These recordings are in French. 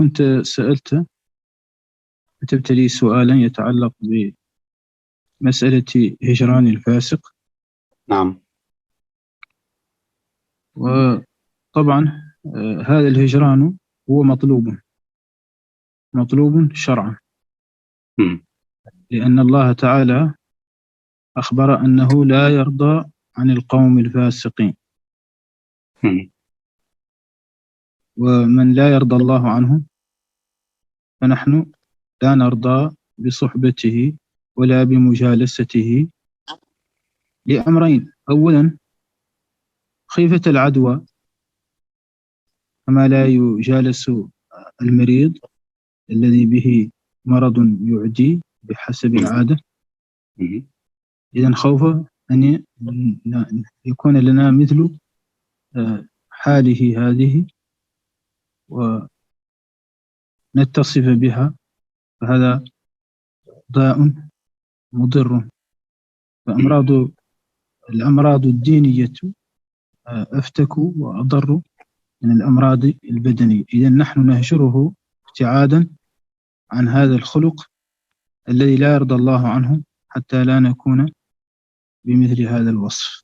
كنت كتبت لي سؤالا يتعلق بمسألة هجران الفاسق. نعم. وطبعا هذا الهجران هو مطلوب شرعا، لأن الله تعالى أخبر أنه لا يرضى عن القوم الفاسقين، ومن لا يرضى الله عنه فنحن لا نرضى بصحبته ولا بمجالسته لأمرين: أولا خيفة العدوى، كما لا يجالس المريض الذي به مرض يعدي بحسب العادة، إذن خوف أن يكون لنا مثل حاله هذه ونتصف بها، فهذا داء مضر. الأمراض الدينية أفتك وأضر من الأمراض البدنية. إذن نحن نهجره ابتعادا عن هذا الخلق الذي لا يرضى الله عنه، حتى لا نكون بمثل هذا الوصف.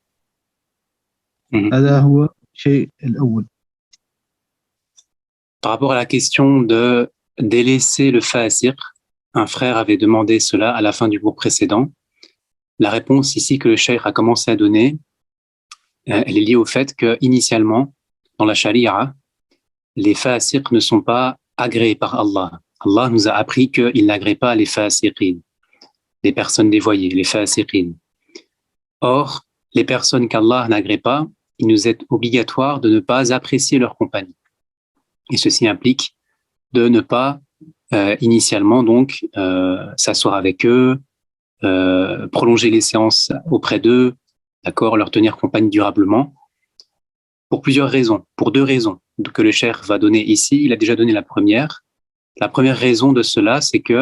هذا هو الشيء الأول. Par rapport à la question de délaisser le fasiq, un frère avait demandé cela à la fin du cours précédent. La réponse ici que le cheikh a commencé à donner, elle est liée au fait que initialement, dans la charia, les fasiq ne sont pas agréés par Allah. Allah nous a appris qu'il n'agrée pas les fasiqin, les personnes dévoyées, les fasiqin. Or, les personnes qu'Allah n'agrée pas, il nous est obligatoire de ne pas apprécier leur compagnie. Et ceci implique de ne pas initialement donc s'asseoir avec eux, prolonger les séances auprès d'eux, d'accord, leur tenir compagnie durablement, pour plusieurs raisons, pour deux raisons que le cheikh va donner ici. Il a déjà donné la première. La première raison de cela, c'est que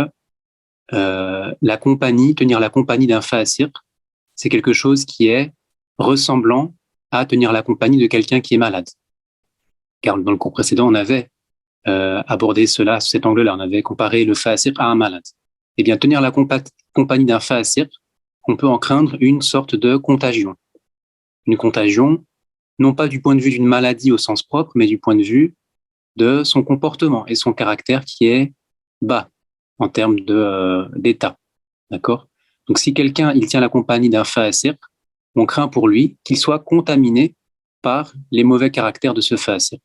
tenir la compagnie d'un fasiq, c'est quelque chose qui est ressemblant à tenir la compagnie de quelqu'un qui est malade. Car dans le cours précédent, on avait abordé cela sous cet angle-là. On avait comparé le fasiq à un malade. Eh bien, tenir la compagnie d'un fasiq, on peut en craindre une sorte de contagion. Une contagion, non pas du point de vue d'une maladie au sens propre, mais du point de vue de son comportement et son caractère qui est bas en termes d'état. D'accord ? Donc, si quelqu'un il tient la compagnie d'un fasiq, on craint pour lui qu'il soit contaminé par les mauvais caractères de ce fasiq.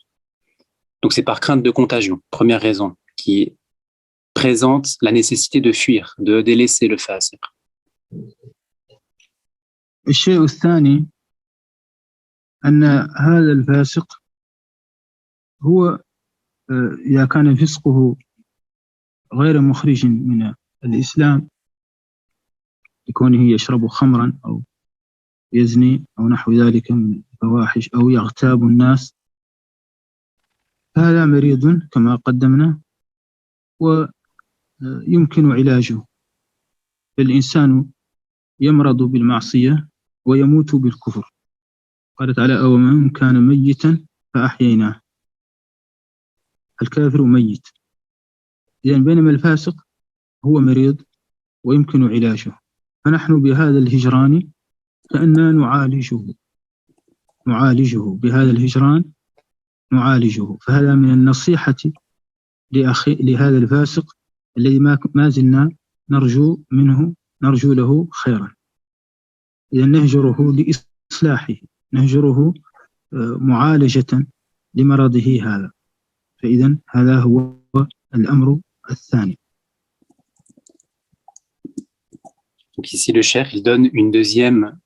Donc, c'est par crainte de contagion, première raison, qui présente la nécessité de fuir, de délaisser le fasiq. الشيء الثاني أن هذا الفاسق هو إذا كان فسقه غير مخرج من الإسلام، لكونه يشرب خمرا أو يزني أو نحو ذلك من الفواحش أو يغتاب الناس، هذا مريض كما قدمنا ويمكن علاجه. الإنسان يمرض بالمعصية ويموت بالكفر. قال تعالى: أومن كان ميتا فأحييناه. الكافر ميت. إذن بينما الفاسق هو مريض ويمكن علاجه، فنحن بهذا الهجران كأننا نعالجه بهذا الهجران، نعالجه. فهذا من النصيحة لهذا الفاسق الذي ما زلنا نرجو له خيرا. إذا نهجره لإصلاحه، نهجره معالجة لمرضه هذا. فإذا هذا هو الأمر الثاني. Donc ici, le cheikh, il donne une deuxième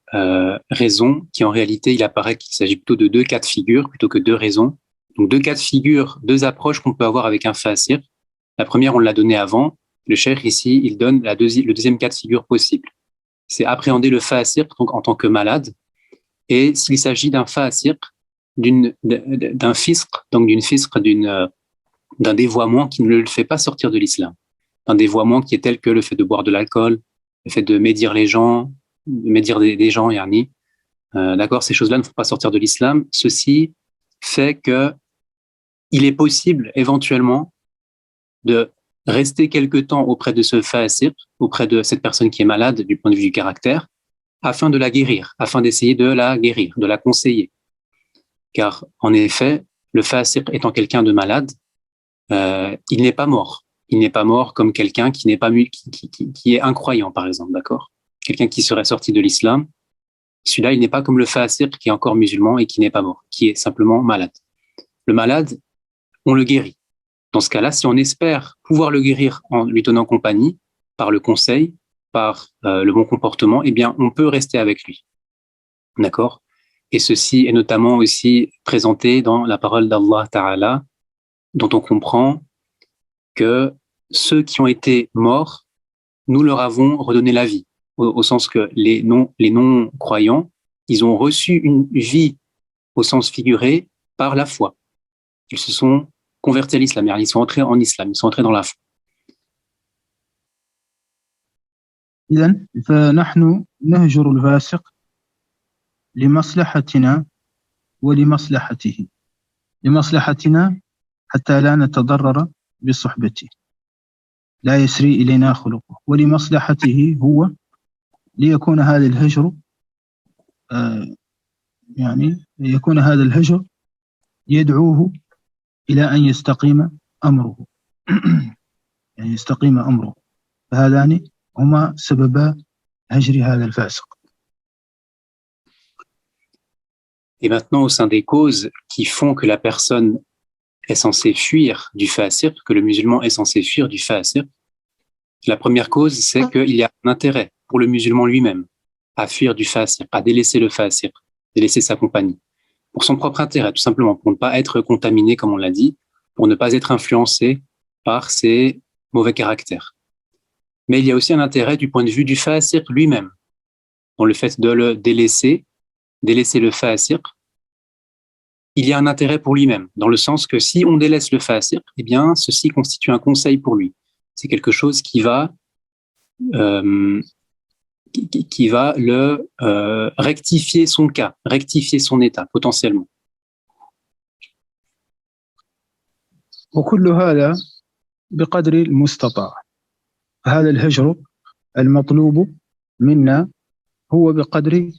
raison qui, en réalité, il apparaît qu'il s'agit plutôt de deux cas de figure plutôt que deux raisons. Donc, deux cas de figure, deux approches qu'on peut avoir avec un fasiq. La première, on l'a donnée avant. Le cheikh, ici, il donne le deuxième cas de figure possible. C'est appréhender le fasiq donc, en tant que malade. Et s'il s'agit d'un fasiq, d'un fisq, donc d'un dévoiement qui ne le fait pas sortir de l'islam. Un dévoiement qui est tel que le fait de boire de l'alcool, le fait de médire les gens, des gens, yani. D'accord, ces choses-là ne font pas sortir de l'islam. Ceci fait que il est possible, éventuellement, de rester quelque temps auprès de ce fasiq, auprès de cette personne qui est malade du point de vue du caractère, afin de la guérir, afin d'essayer de la guérir, de la conseiller. Car en effet, le fasiq étant quelqu'un de malade, il n'est pas mort. Il n'est pas mort comme quelqu'un qui n'est pas qui est incroyant, par exemple, d'accord? Quelqu'un qui serait sorti de l'islam, celui-là, il n'est pas comme le fasiq qui est encore musulman et qui n'est pas mort, qui est simplement malade. Le malade, on le guérit. Dans ce cas-là, si on espère pouvoir le guérir en lui tenant compagnie, par le conseil, par le bon comportement, eh bien, on peut rester avec lui. D'accord? Et ceci est notamment aussi présenté dans la parole d'Allah Ta'ala, dont on comprend que ceux qui ont été morts, nous leur avons redonné la vie, au sens que les non-croyants, ils ont reçu une vie au sens figuré par la foi. Ils se sont convertis à l'islam, ils sont entrés en islam, ils sont entrés dans la foi. إذن فنحن نهجر الفاسق لمصلحتنا ولمصلحته. لمصلحتنا حتى لا نتضرر بصحبته، لا يسري إلينا خلقه، ولمصلحته هو ليكون هذا الهجر يعني يكون هذا الهجر يدعوه إلى أن يستقيم أمره يعني يستقيم أمره. فهذان هما سببا هجر هذا الفاسق. Et maintenant, au sein des causes qui font que la personne est censée fuir du fasiq, que le musulman est censé fuir du fasiq, la première cause, c'est qu'il y a un intérêt pour le musulman lui-même à fuir du fasiq, à délaisser le fasiq, délaisser sa compagnie, pour son propre intérêt, tout simplement, pour ne pas être contaminé, comme on l'a dit, pour ne pas être influencé par ses mauvais caractères. Mais il y a aussi un intérêt du point de vue du fasiq lui-même, dans le fait de le délaisser le fasiq. Il y a un intérêt pour lui-même, dans le sens que si on délaisse le fasiq, eh bien, ceci constitue un conseil pour lui. C'est quelque chose qui va le rectifier son cas, rectifier son état, potentiellement. وكل هذا بقدر المستطاع. هذا الهجر المطلوب منا هو بقدر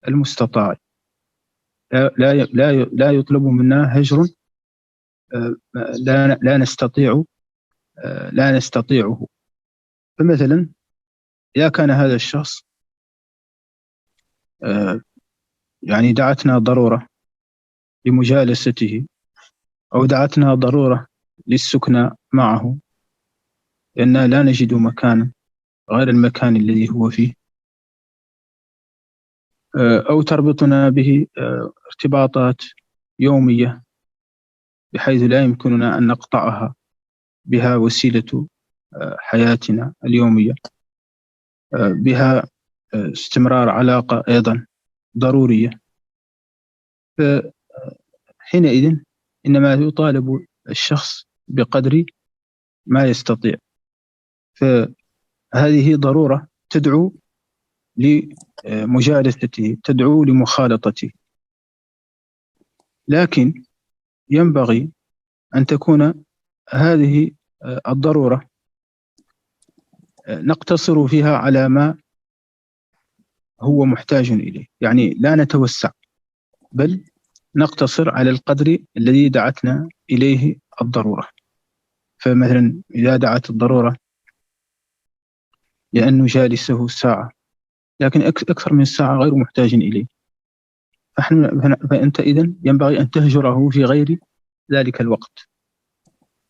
المستطاع. لا يطلب منا هجر لا نستطيعه. فمثلا إذا كان هذا الشخص يعني دعتنا ضرورة لمجالسته أو دعتنا ضرورة للسكنى معه لأننا لا نجد مكانا غير المكان الذي هو فيه، أو تربطنا به ارتباطات يومية بحيث لا يمكننا أن نقطعها، بها وسيلة حياتنا اليومية، بها استمرار علاقة أيضا ضرورية. فحينئذ إنما يطالب الشخص بقدر ما يستطيع. فهذه ضرورة تدعو لمجالسته، تدعو لمخالطته، لكن ينبغي أن تكون هذه الضرورة نقتصر فيها على ما هو محتاج إليه، يعني لا نتوسع بل نقتصر على القدر الذي دعتنا إليه الضرورة. فمثلا إذا دعت الضرورة لأن نجالسه ساعة، لكن أكثر من ساعة غير محتاج إليه، فأنت إذن ينبغي أن تهجره في غير ذلك الوقت،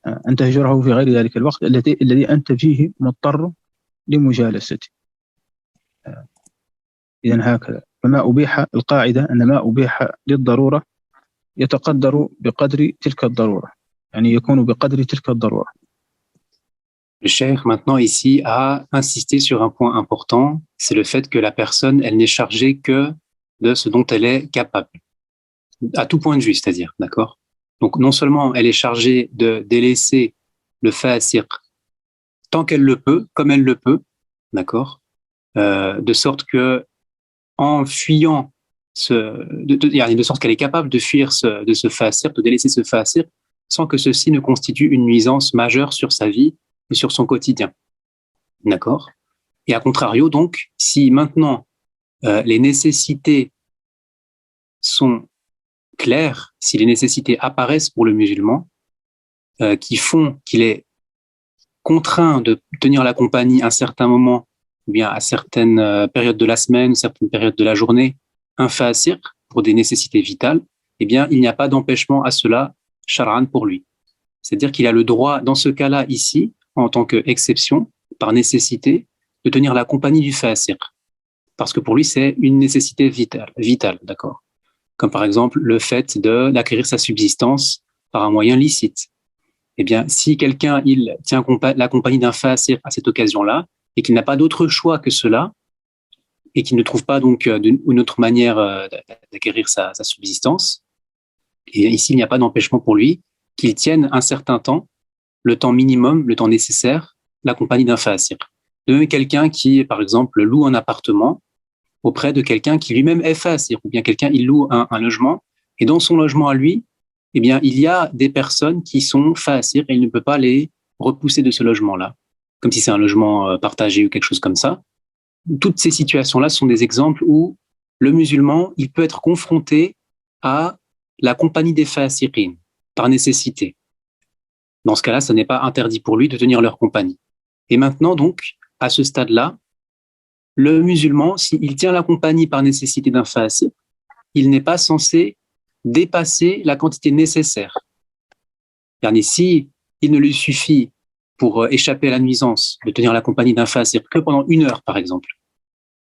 أن تهجره في غير ذلك الوقت الذي أنت فيه مضطر لمجالسته. إذن هكذا. فما أبيح القاعدة أن ما أبيح للضرورة يتقدر بقدر تلك الضرورة، يعني يكون بقدر تلك الضرورة. Le cheikh maintenant ici a insisté sur un point important, c'est le fait que la personne, elle n'est chargée que de ce dont elle est capable, à tout point de vue, c'est-à-dire, d'accord? Donc non seulement elle est chargée de délaisser le fasiq tant qu'elle le peut, comme elle le peut, d'accord, de sorte que en fuyant de sorte qu'elle est capable de fuir de ce fasiq, de délaisser ce fasiq, sans que ceci ne constitue une nuisance majeure sur sa vie et sur son quotidien. D'accord? Et à contrario, donc, si maintenant les nécessités sont claires, si les nécessités apparaissent pour le musulman, qui font qu'il est contraint de tenir la compagnie à un certain moment, ou bien à certaines périodes de la semaine, certaines périodes de la journée, un fasir pour des nécessités vitales, eh bien, il n'y a pas d'empêchement à cela, shar'an, pour lui. C'est-à-dire qu'il a le droit, dans ce cas-là, ici, en tant qu'exception, par nécessité, de tenir la compagnie du fasir. Parce que pour lui, c'est une nécessité vitale, d'accord? Comme par exemple le fait d'acquérir sa subsistance par un moyen licite. Eh bien, si quelqu'un il tient la compagnie d'un fasir à cette occasion-là et qu'il n'a pas d'autre choix que cela et qu'il ne trouve pas donc une autre manière d'acquérir sa subsistance, et ici il n'y a pas d'empêchement pour lui qu'il tienne un certain temps, le temps minimum, le temps nécessaire, la compagnie d'un fasir. De même, quelqu'un qui, par exemple, loue un appartement auprès de quelqu'un qui lui-même est fasir, ou bien quelqu'un il loue un logement et dans son logement à lui, eh bien, il y a des personnes qui sont fasir et il ne peut pas les repousser de ce logement-là, comme si c'est un logement partagé ou quelque chose comme ça. Toutes ces situations-là sont des exemples où le musulman, il peut être confronté à la compagnie des fasiqines par nécessité. Dans ce cas-là, ce n'est pas interdit pour lui de tenir leur compagnie. Et maintenant, donc, à ce stade-là, le musulman, s'il tient la compagnie par nécessité d'un fasir, il n'est pas censé dépasser la quantité nécessaire. Si il ne lui suffit pour échapper à la nuisance de tenir la compagnie d'un fasir que pendant 1 heure, par exemple,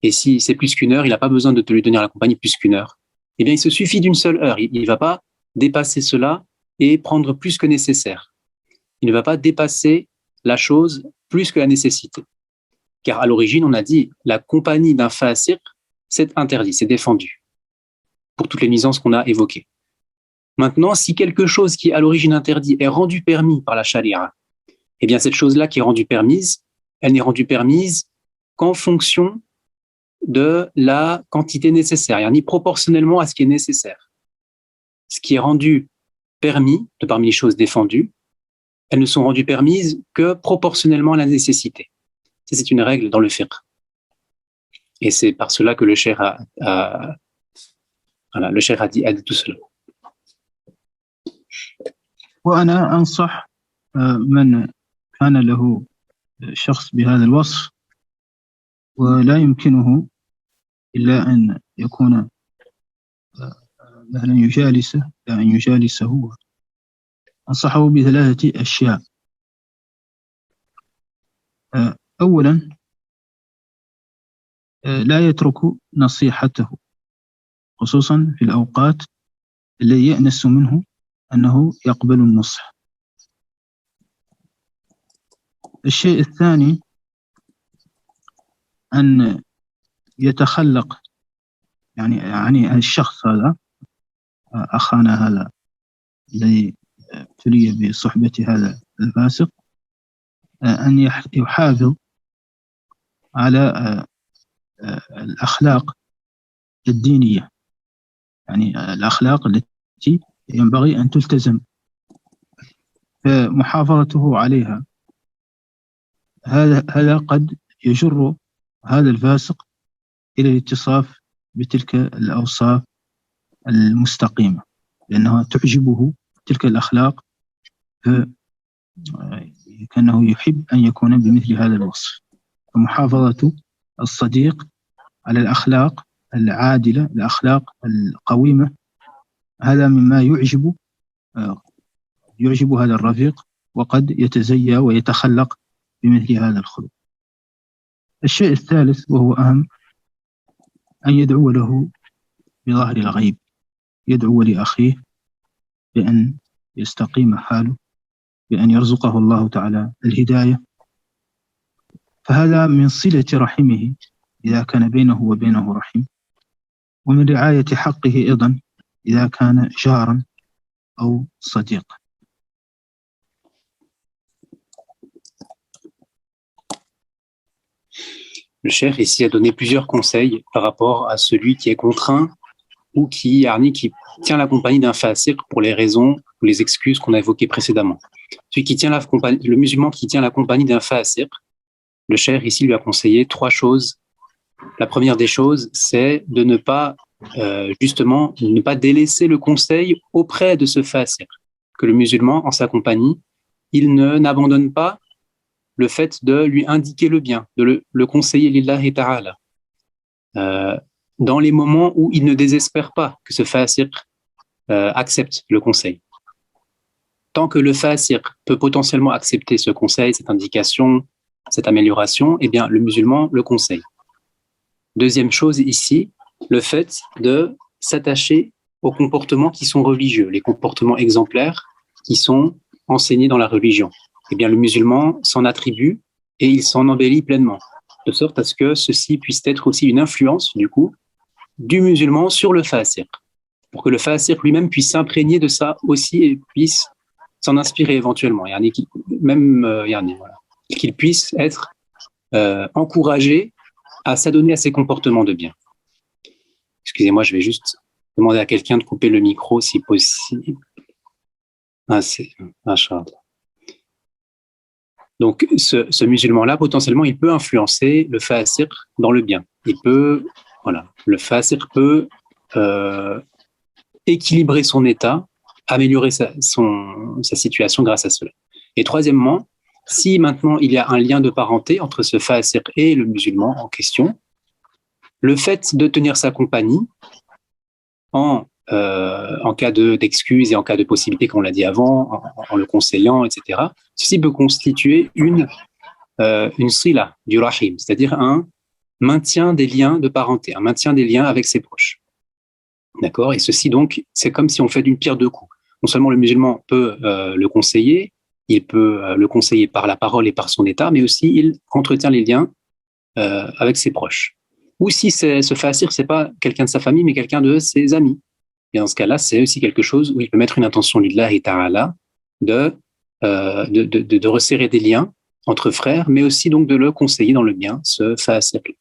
et si c'est plus qu'1 heure, il n'a pas besoin de te lui tenir la compagnie plus qu'1 heure, eh bien, il se suffit d'une seule heure. Il ne va pas dépasser cela et prendre plus que nécessaire. Il ne va pas dépasser la chose plus que la nécessité. Car à l'origine, on a dit, la compagnie d'un fasir, c'est interdit, c'est défendu, pour toutes les nuisances qu'on a évoquées. Maintenant, si quelque chose qui est à l'origine interdit est rendu permis par la charia, eh bien cette chose-là qui est rendue permise, elle n'est rendue permise qu'en fonction de la quantité nécessaire, ni proportionnellement à ce qui est nécessaire. Ce qui est rendu permis, de parmi les choses défendues, elles ne sont rendues permises que proportionnellement à la nécessité. C'est une règle dans le fiqh. Et c'est par cela que le cheikh a dit tout cela. وأنا أنصح من كان له شخص بهذا الوصف ولا يمكنه إلا أن يكون مثلا يجالسه أنصحه ب3 أشياء. أولا، لا يترك نصيحته خصوصا في الأوقات التي يأنس منه أنه يقبل النصح. الشيء الثاني أن يتخلق يعني الشخص هذا أخانا هذا الذي ابتلي بصحبة هذا الفاسق أن يحافظ على الأخلاق الدينية، يعني الأخلاق التي ينبغي أن تلتزم، فمحافظته عليها هذا قد يجر هذا الفاسق إلى الاتصاف بتلك الأوصاف المستقيمة، لأنها تعجبه تلك الأخلاق، كأنه يحب أن يكون بمثل هذا الوصف. فمحافظة الصديق على الأخلاق العادلة، الأخلاق القويمة، هذا مما يعجب هذا الرفيق، وقد يتزيى ويتخلق بمثل هذا الخلق. الشيء الثالث وهو أهم، أن يدعو له بظهر الغيب، يدعو لأخيه بأن يستقيم حاله، بأن يرزقه الله تعالى الهداية، فهذا من صلة رحمه إذا كان بينه وبينه رحم، ومن رعاية حقه أيضا إذا كان جارا أو صديق. Le cheikh ici a donné plusieurs conseils par rapport à celui qui est contraint ou qui tient la compagnie d'un fasiq pour les raisons ou les excuses qu'on a évoquées précédemment. Le musulman qui tient la compagnie d'un fasiq, le cheikh ici lui a conseillé 3 choses. La première des choses, c'est de ne pas ne pas délaisser le conseil auprès de ce fasiq, que le musulman en sa compagnie, il n'abandonne pas le fait de lui indiquer le bien, de le conseiller lillahi ta'ala. Dans les moments où il ne désespère pas que ce fasiq accepte le conseil. Tant que le fasiq peut potentiellement accepter ce conseil, cette indication, cette amélioration, eh bien, le musulman le conseille. Deuxième chose ici, le fait de s'attacher aux comportements qui sont religieux, les comportements exemplaires qui sont enseignés dans la religion. Eh bien, le musulman s'en attribue et il s'en embellit pleinement, de sorte à ce que ceci puisse être aussi une influence, du coup, du musulman sur le fasiq, pour que le fasiq lui-même puisse s'imprégner de ça aussi et puisse s'en inspirer éventuellement, qu'il puisse être encouragé à s'adonner à ces comportements de bien. Excusez-moi, je vais juste demander à quelqu'un de couper le micro si possible. Donc, ce musulman-là, potentiellement, il peut influencer le fasiq dans le bien. Le fasiq peut équilibrer son état, améliorer sa situation grâce à cela. Et troisièmement, si maintenant il y a un lien de parenté entre ce fasiq et le musulman en question, le fait de tenir sa compagnie en cas d'excuse et en cas de possibilité, comme on l'a dit avant, en le conseillant, etc., ceci peut constituer une sila du rahim, c'est-à-dire un maintien des liens de parenté, un maintien des liens avec ses proches. D'accord ? Et ceci, donc, c'est comme si on fait d'une pierre deux coups. Non seulement le musulman peut le conseiller, il peut le conseiller par la parole et par son état, mais aussi il entretient les liens avec ses proches. Ou si ce fasiq, c'est pas quelqu'un de sa famille, mais quelqu'un de ses amis. Et dans ce cas-là, c'est aussi quelque chose où il peut mettre une intention lillahi ta'ala de resserrer des liens entre frères, mais aussi donc de le conseiller dans le bien, ce fasiq.